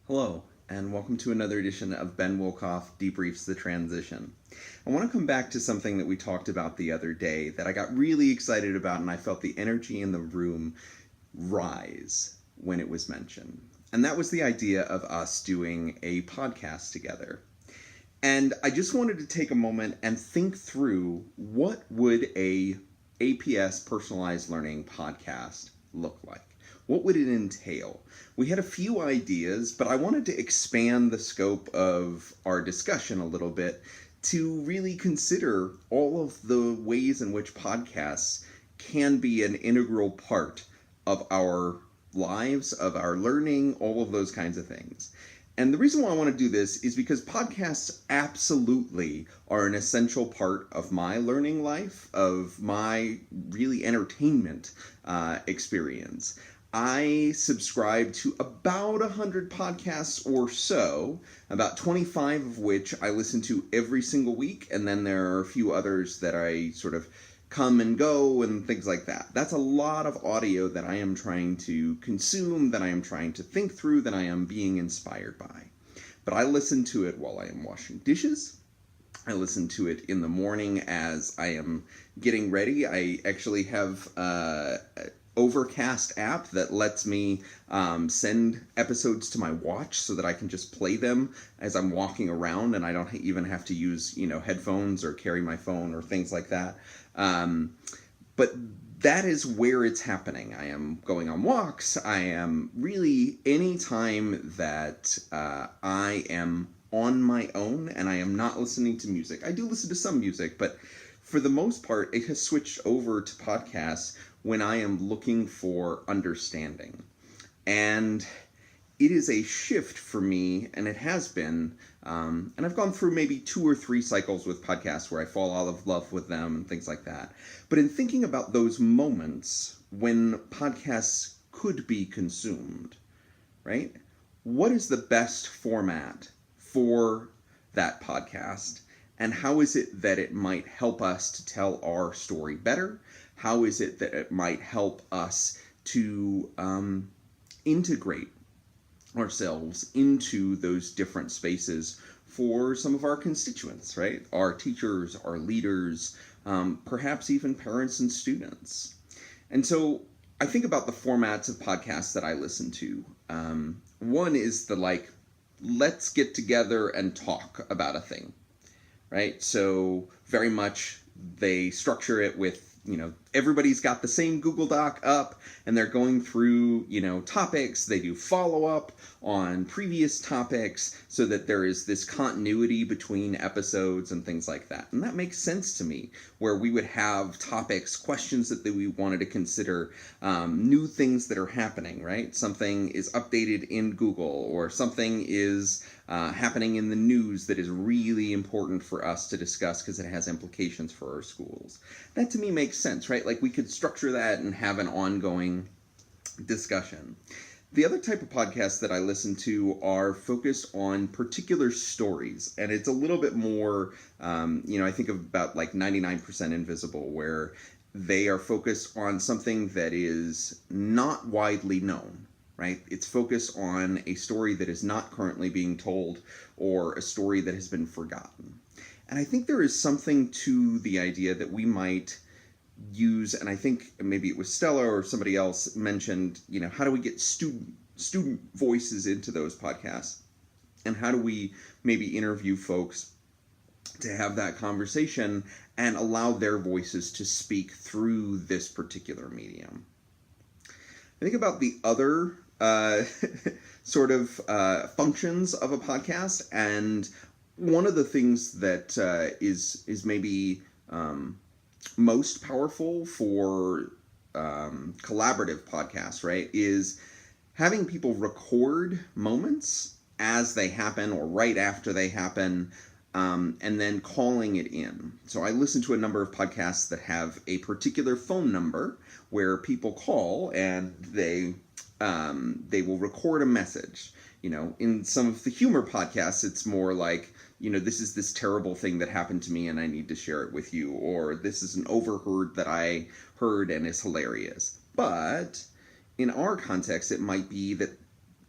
Hello, and welcome to another edition of Ben Wolkoff Debriefs the Transition. I want to come back to something that we talked about the other day that I got really excited about, and I felt the energy in the room rise when it was mentioned. And that was the idea of us doing a podcast together. And I just wanted to take a moment and think through what would a APS personalized learning podcast look like? What would it entail? We had a few ideas, but I wanted to expand the scope of our discussion a little bit to really consider all of the ways in which podcasts can be an integral part of our lives, of our learning, all of those kinds of things. And the reason why I want to do this is because podcasts absolutely are an essential part of my learning life, of my really entertainment experience. I subscribe to about 100 podcasts or so, about 25 of which I listen to every single week, and then there are a few others that I sort of come and go and things like that. That's a lot of audio that I am trying to consume, that I am trying to think through, that I am being inspired by. But I listen to it while I am washing dishes. I listen to it in the morning as I am getting ready. I actually have Overcast app that lets me send episodes to my watch so that I can just play them as I'm walking around, and I don't even have to use headphones or carry my phone or things like that. But that is where it's happening. I am going on walks. I am really any time that I am on my own and I am not listening to music. I do listen to some music, but for the most part, it has switched over to podcasts when I am looking for understanding. And it is a shift for me, and it has been. And I've gone through maybe 2 or 3 cycles with podcasts where I fall out of love with them and things like that. But in thinking about those moments when podcasts could be consumed, right? What is the best format for that podcast? And how is it that it might help us to tell our story better? How is it that it might help us to integrate ourselves into those different spaces for some of our constituents, right? Our teachers, our leaders, perhaps even parents and students. And so I think about the formats of podcasts that I listen to. One is let's get together and talk about a thing, right? So very much they structure it with, everybody's got the same Google Doc up and they're going through, topics. They do follow-up on previous topics so that there is this continuity between episodes and things like that. And that makes sense to me, where we would have topics, questions that we wanted to consider, new things that are happening, right? Something is updated in Google, or something is happening in the news that is really important for us to discuss because it has implications for our schools. That to me makes sense, right? Like we could structure that and have an ongoing discussion. The other type of podcasts that I listen to are focused on particular stories, and it's a little bit more, I think of about like 99% Invisible, where they are focused on something that is not widely known, right? It's focused on a story that is not currently being told, or a story that has been forgotten. And I think there is something to the idea that we might use, and I think maybe it was Stella or somebody else mentioned, how do we get student voices into those podcasts? And how do we maybe interview folks to have that conversation and allow their voices to speak through this particular medium? I think about the other sort of functions of a podcast, and one of the things that is maybe most powerful for collaborative podcasts, right, is having people record moments as they happen or right after they happen, and then calling it in. So I listen to a number of podcasts that have a particular phone number where people call and they will record a message. In some of the humor podcasts, it's more like, this is this terrible thing that happened to me and I need to share it with you, or this is an overheard that I heard and is hilarious. But in our context, it might be that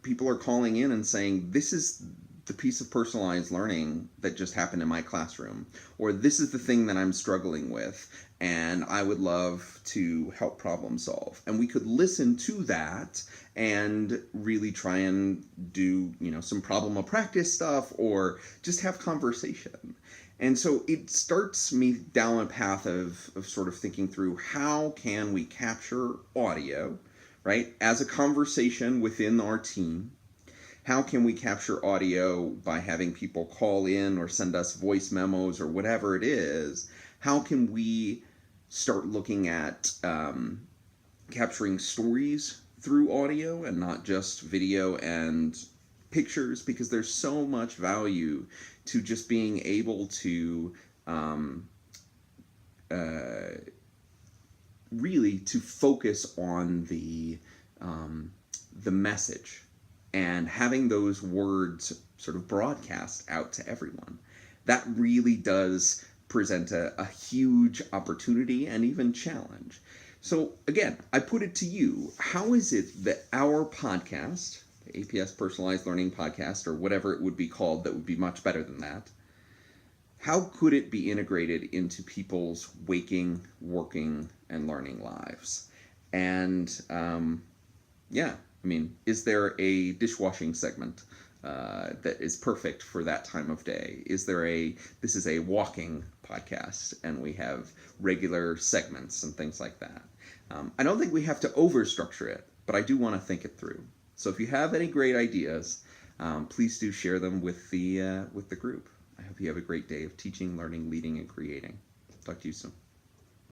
people are calling in and saying, this is the piece of personalized learning that just happened in my classroom, or this is the thing that I'm struggling with, and I would love to help problem solve. And we could listen to that and really try and do, some problem of practice stuff, or just have conversation. And so it starts me down a path of sort of thinking through, how can we capture audio, right, as a conversation within our team? How can we capture audio by having people call in or send us voice memos or whatever it is? How can we start looking at capturing stories through audio and not just video and pictures? Because there's so much value to just being able to really to focus on the message, and having those words sort of broadcast out to everyone. That really does present a huge opportunity and even challenge. So again, I put it to you, how is it that our podcast, the APS Personalized Learning Podcast, or whatever it would be called that would be much better than that, how could it be integrated into people's waking, working, and learning lives? And is there a dishwashing segment that is perfect for that time of day? Is there this is a walking podcast and we have regular segments and things like that? I don't think we have to overstructure it, but I do want to think it through. So if you have any great ideas, please do share them with the group. I hope you have a great day of teaching, learning, leading, and creating. Talk to you soon.